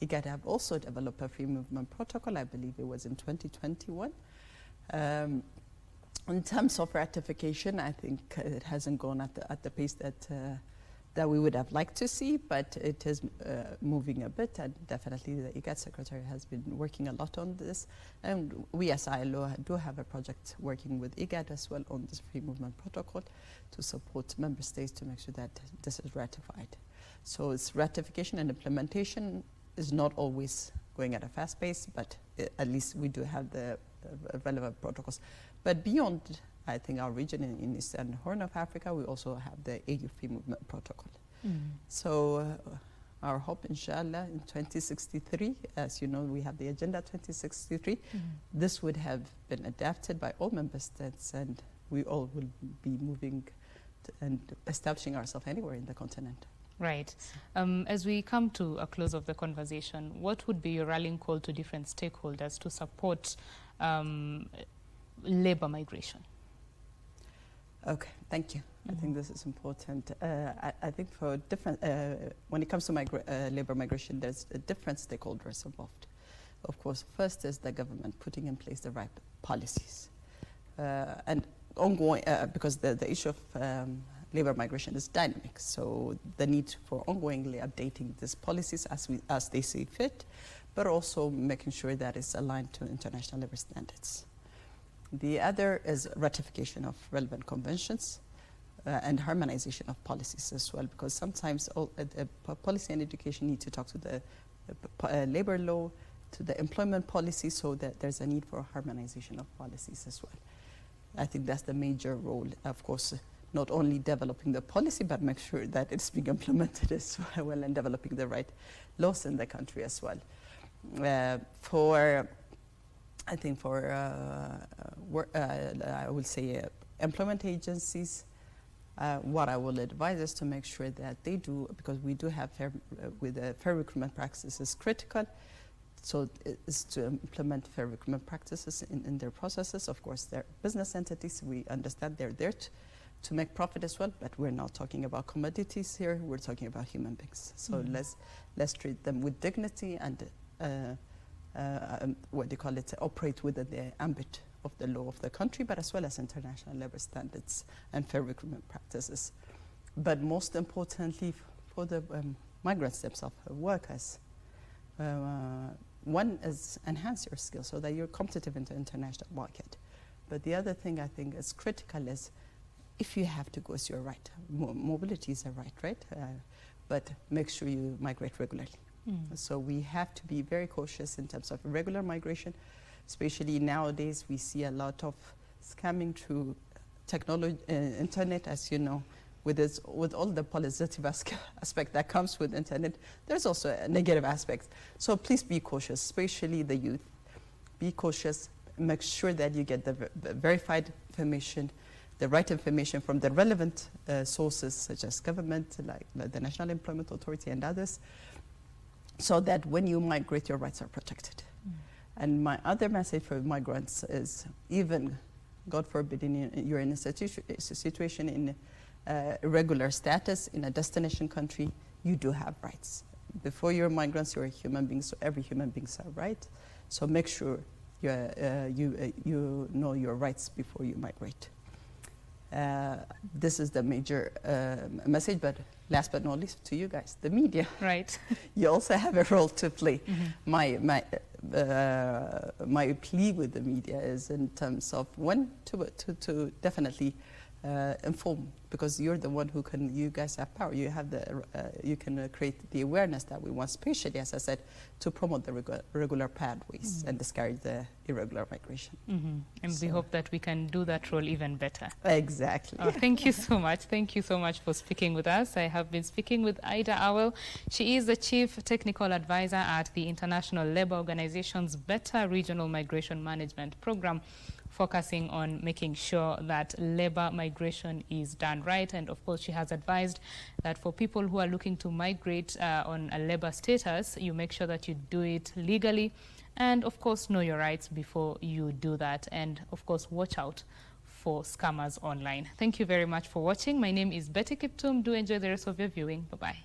IGAD have also developed a free movement protocol, I believe it was in 2021. In terms of ratification, I think it hasn't gone at the pace that we would have liked to see, but it is moving a bit, and definitely the IGAD secretary has been working a lot on this. And we as ILO do have a project working with IGAD as well on this free movement protocol to support member states to make sure that this is ratified. So it's ratification and implementation is not always going at a fast pace, but at least we do have the relevant protocols. But beyond, I think, our region in Eastern Horn of Africa, we also have the AU Free Movement Protocol. So our hope, inshallah, in 2063, as you know, we have the Agenda 2063, this would have been adapted by all member states, and we all will be moving and establishing ourselves anywhere in the continent. Right. As we come to a close of the conversation, what would be your rallying call to different stakeholders to support labor migration? Okay, thank you. I think this is important. I think for different, when it comes to labor migration, there's different stakeholders involved. Of course, first is the government putting in place the right policies. And ongoing, because the issue of labor migration is dynamic, so the need for ongoingly updating these policies as they see fit, but also making sure that it's aligned to international labor standards. The other is ratification of relevant conventions and harmonization of policies as well, because sometimes policy and education need to talk to the labor law, to the employment policy, so that there's a need for harmonization of policies as well. I think that's the major role, of course, not only developing the policy, but make sure that it's being implemented as well and developing the right laws in the country as well. I think for I will say employment agencies, what I will advise is to make sure that they do, because we do have fair recruitment practices is critical. So it's to implement fair recruitment practices in their processes. Of course, they're business entities. We understand they're there to make profit as well, but we're not talking about commodities here. We're talking about human beings. So let's treat them with dignity and what do you call it? Operate within the ambit of the law of the country, but as well as international labor standards and fair recruitment practices. But most importantly, for the migrants themselves, workers. One is enhance your skills so that you're competitive in the international market. But the other thing I think is critical is if you have to go, it's your right. Mobility is a right? But make sure you migrate regularly. So we have to be very cautious in terms of irregular migration, especially nowadays we see a lot of scamming through technology, internet, as you know. With all the positive aspect that comes with internet, there's also a negative aspect. So please be cautious, especially the youth. Be cautious, make sure that you get the verified information, the right information from the relevant sources, such as government, like the National Employment Authority and others, so that when you migrate, your rights are protected. And my other message for migrants is, even, God forbid, you're in a situation in irregular status in a destination country, you do have rights. Before you're migrants, you're a human being, so every human being has a right. So make sure you know your rights before you migrate. This is the major message, but last but not least, to you guys, the media. Right. You also have a role to play. My plea with the media is in terms of to definitely inform, because you're the one who can. You guys have power. You have you can create the awareness that we want, especially, as I said, to promote the regular pathways and discourage the irregular migration. And we hope that we can do that role even better. Exactly. Thank you so much. Thank you so much for speaking with us. I have been speaking with Ida Awel. She is the Chief Technical Advisor at the International Labour Organization's Better Regional Migration Management Program, focusing on making sure that labor migration is done right. And of course, she has advised that for people who are looking to migrate on a labor status, you make sure that you do it legally. And of course, know your rights before you do that. And of course, watch out for scammers online. Thank you very much for watching. My name is Betty Kiptum. Do enjoy the rest of your viewing. Bye-bye.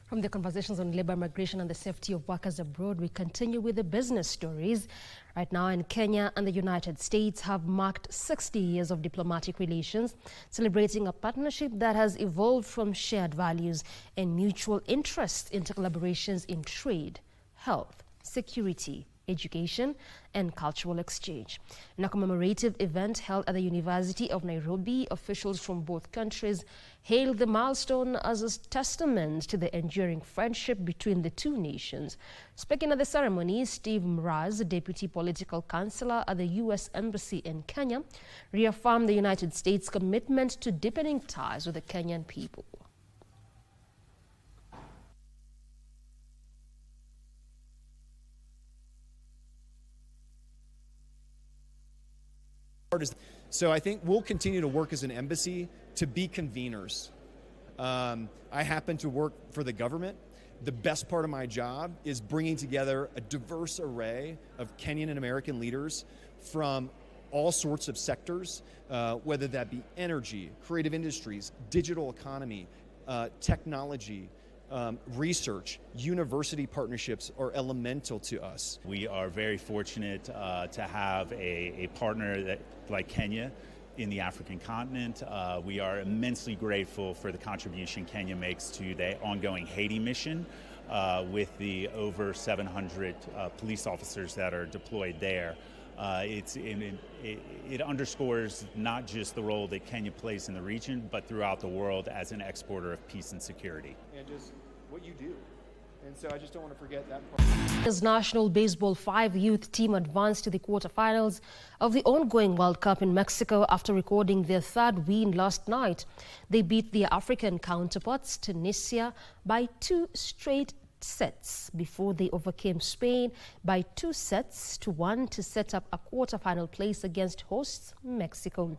From the conversations on labor migration and the safety of workers abroad, we continue with the business stories. Right now in Kenya and the United States have marked 60 years of diplomatic relations, celebrating a partnership that has evolved from shared values and mutual interests into collaborations in trade, health, security, education, and cultural exchange. In a commemorative event held at the University of Nairobi, officials from both countries hailed the milestone as a testament to the enduring friendship between the two nations. Speaking at the ceremony, Steve Mraz, Deputy Political Counselor at the U.S. Embassy in Kenya, reaffirmed the United States' commitment to deepening ties with the Kenyan people. So I think we'll continue to work as an embassy to be conveners. I happen to work for the government. The best part of my job is bringing together a diverse array of Kenyan and American leaders from all sorts of sectors, whether that be energy, creative industries, digital economy, technology, research, university partnerships are elemental to us. We are very fortunate to have a partner like Kenya in the African continent. We are immensely grateful for the contribution Kenya makes to the ongoing Haiti mission with the over 700 police officers that are deployed there. It underscores not just the role that Kenya plays in the region, but throughout the world as an exporter of peace and security. And just what you do. And so I just don't want to forget that part. As National Baseball 5 youth team advanced to the quarterfinals of the ongoing World Cup in Mexico after recording their third win last night. They beat their African counterparts, Tunisia, by 2 straight sets before they overcame Spain by 2-1 to set up a quarterfinal place against hosts Mexico.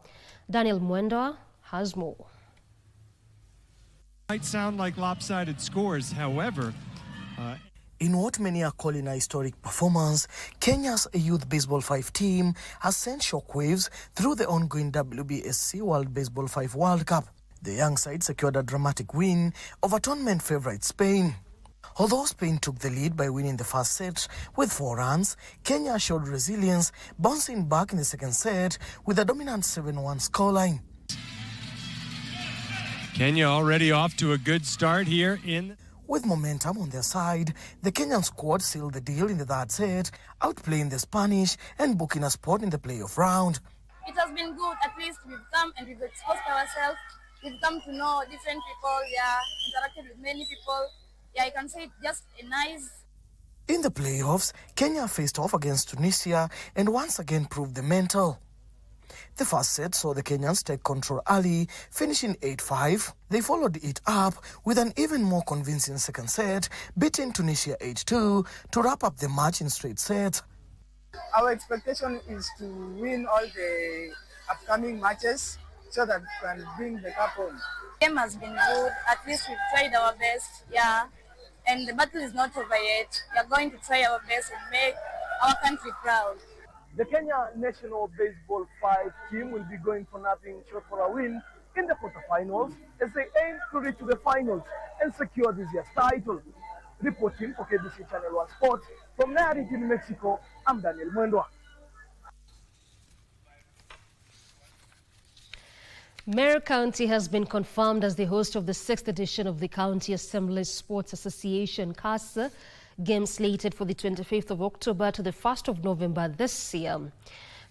Daniel Mwenda has more. Might sound like lopsided scores, however, in what many are calling a historic performance, Kenya's Youth Baseball 5 team has sent shockwaves through the ongoing WBSC World Baseball 5 World Cup. The young side secured a dramatic win over tournament favourite Spain. Although Spain took the lead by winning the first set with 4 runs, Kenya showed resilience, bouncing back in the second set with a dominant 7-1 scoreline. Kenya already off to a good start here in... With momentum on their side, the Kenyan squad sealed the deal in the third set, outplaying the Spanish and booking a spot in the playoff round. It has been good. At least we've come and we've exposed ourselves. We've come to know different people, interacted with many people. I can say just a nice... In the playoffs, Kenya faced off against Tunisia and once again proved the mental. The first set saw the Kenyans take control early, finishing 8-5. They followed it up with an even more convincing second set, beating Tunisia 8-2 to wrap up the match in straight sets. Our expectation is to win all the upcoming matches so that we can bring the cup home. The game has been good. At least we've tried our best, and the battle is not over yet. We are going to try our best and make our country proud. The Kenya National Baseball 5 team will be going for nothing short for a win in the quarterfinals as they aim to reach the finals and secure this year's title. Reporting for KBC Channel 1 Sports from Nayarit in Mexico, I'm Daniel Mwendwa. Meru County has been confirmed as the host of the 6th edition of the County Assembly Sports Association CASA game slated for the 25th of October to the 1st of November this year.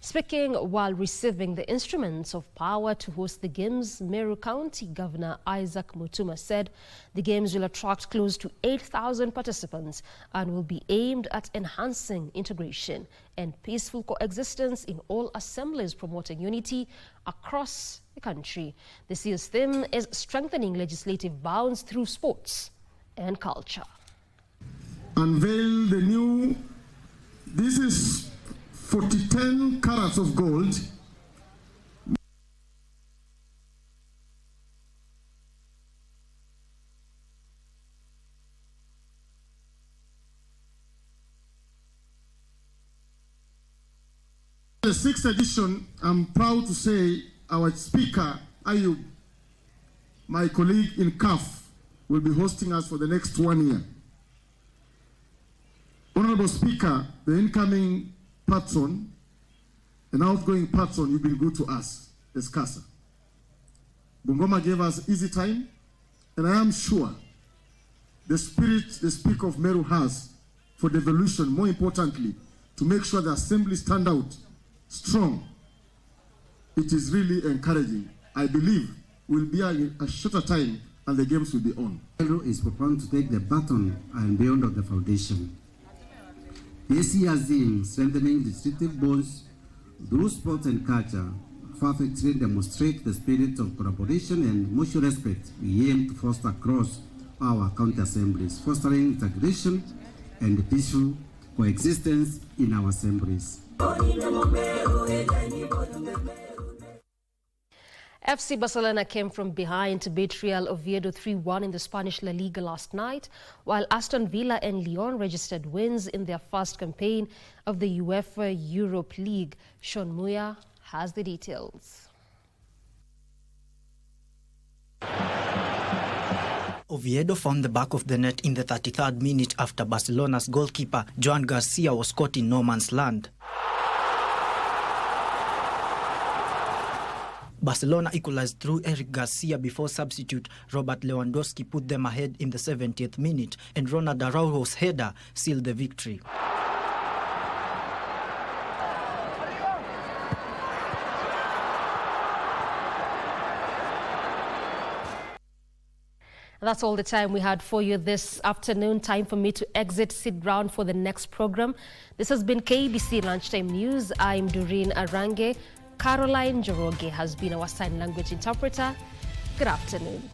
Speaking while receiving the instruments of power to host the games, Meru County Governor Isaac Mutuma said the games will attract close to 8,000 participants and will be aimed at enhancing integration and peaceful coexistence in all assemblies, promoting unity across the country. This year's theme is strengthening legislative bounds through sports and culture. Unveil the new, this is 10 carats of gold. The 6th edition, I'm proud to say our speaker, Ayub, my colleague in CAF, will be hosting us for the next 1 year. Honorable Speaker, the incoming patron, an outgoing patron, you've been good to us as CASA. Bungoma gave us easy time, and I am sure the spirit the Speaker of Meru has for devolution, more importantly, to make sure the assembly stand out strong, it is really encouraging. I believe we'll be a shorter time and the games will be on. Meru is preparing to take the baton and beyond of the foundation. This year's theme, strengthening distinctive bonds through sports and culture, perfectly demonstrate the spirit of collaboration and mutual respect we aim to foster across our county assemblies, fostering integration and peaceful coexistence in our assemblies. FC Barcelona came from behind to beat Real Oviedo 3-1 in the Spanish La Liga last night, while Aston Villa and Lyon registered wins in their first campaign of the UEFA Europe League. Sean Muya has the details. Oviedo found the back of the net in the 33rd minute after Barcelona's goalkeeper Joan Garcia was caught in no man's land. Barcelona equalized through Eric Garcia before substitute Robert Lewandowski put them ahead in the 70th minute, and Ronald Araujo's header sealed the victory. That's all the time we had for you this afternoon. Time for me to exit, sit down for the next program. This has been KBC Lunchtime News. I'm Doreen Arange. Caroline Joroge has been our sign language interpreter. Good afternoon.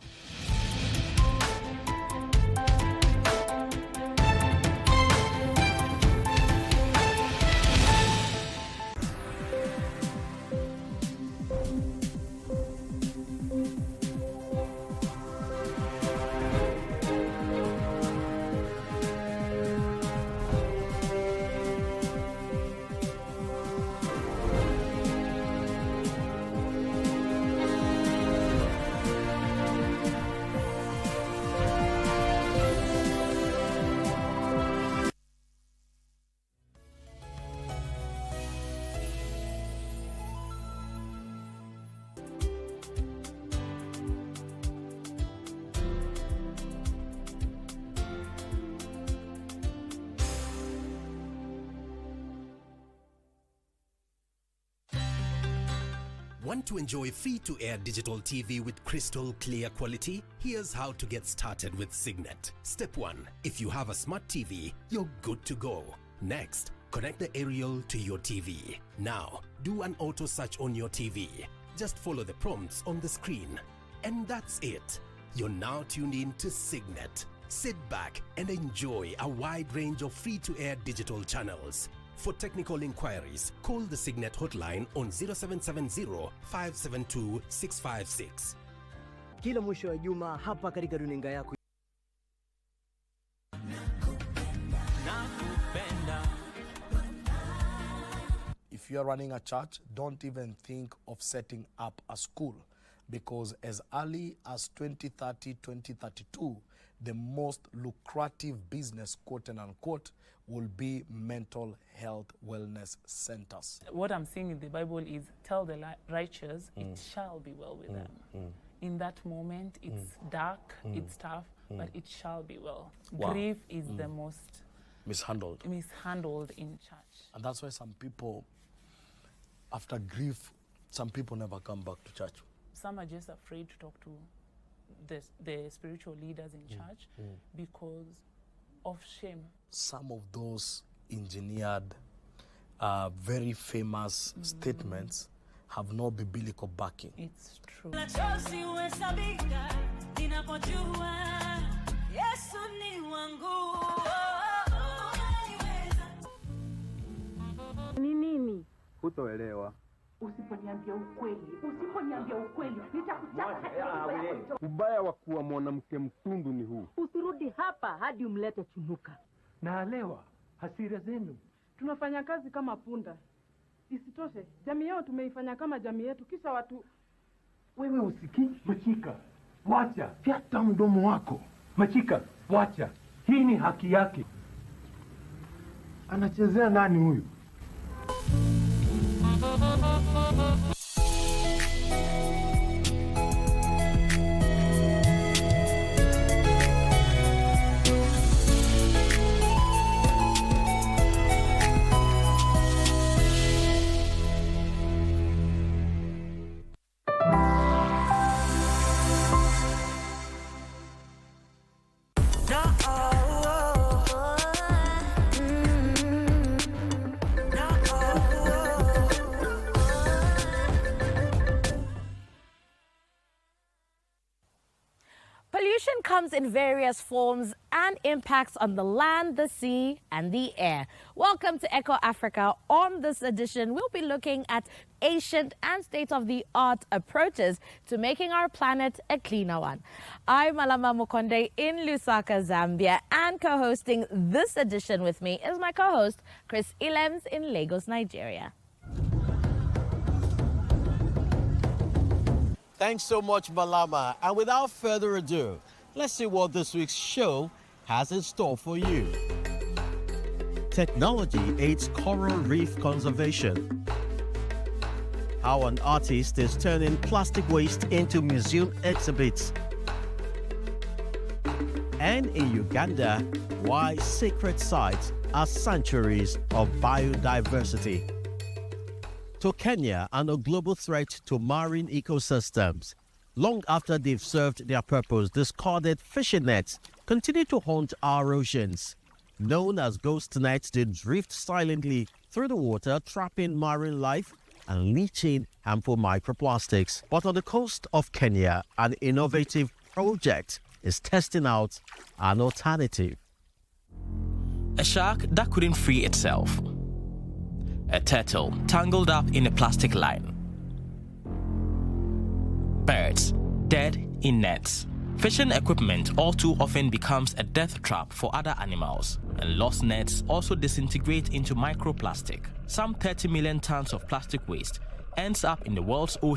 Want to enjoy free-to-air digital TV with crystal clear quality? Here's how to get started with Signet. Step 1. If you have a smart TV, you're good to go. Next, connect the aerial to your TV. Now, do an auto search on your TV. Just follow the prompts on the screen. And that's it. You're now tuned in to Signet. Sit back and enjoy a wide range of free-to-air digital channels. For technical inquiries, call the Signet hotline on 0770-572-656. Kila mwisho wa juma hapa katika runinga yako. If you're running a church, don't even think of setting up a school, because as early as 2030, 2032, the most lucrative business, quote and unquote, will be mental health wellness centers. What I'm seeing in the Bible is, tell the righteous, it shall be well with them. In that moment, it's dark, it's tough, but it shall be well. Wow. Grief is the most mishandled in church. And that's why some people, after grief, some people never come back to church. Some are just afraid to talk to the spiritual leaders in church because of shame. Some of those engineered, very famous statements have no biblical backing. It's true. Ni nini? Hutoelewa. Usiponiambia ukweli, nitakuchapa. Ubaya wa kuwa mwanamke mtundu ni huu. Usirudi hapa hadi umlete Chunuka. Naelewa hasira zenu. Tunafanya kazi kama punda. Isitoshe, jamii yao tumeifanya kama jamii yetu, kisha watu... Wewe usikii? Machika, wacha. Fyata mdomo wako. Machika, wacha. Hii ni haki yake. Anachezea nani huyu? Pollution comes in various forms and impacts on the land, the sea, and the air. Welcome to Echo Africa. On this edition, we'll be looking at ancient and state-of-the-art approaches to making our planet a cleaner one. I'm Malama Mukonde in Lusaka, Zambia, and co-hosting this edition with me is my co-host, Chris Ilems in Lagos, Nigeria. Thanks so much, Malama. And without further ado, let's see what this week's show has in store for you. Technology aids coral reef conservation. How an artist is turning plastic waste into museum exhibits. And in Uganda, why sacred sites are sanctuaries of biodiversity. To Kenya and a global threat to marine ecosystems. Long after they've served their purpose, discarded fishing nets continue to haunt our oceans. Known as ghost nets, they drift silently through the water, trapping marine life and leaching harmful microplastics. But on the coast of Kenya, an innovative project is testing out an alternative. A shark that couldn't free itself. A turtle tangled up in a plastic line. Birds dead in nets. Fishing equipment all too often becomes a death trap for other animals, and lost nets also disintegrate into microplastic. Some 30 million tons of plastic waste ends up in the world's ocean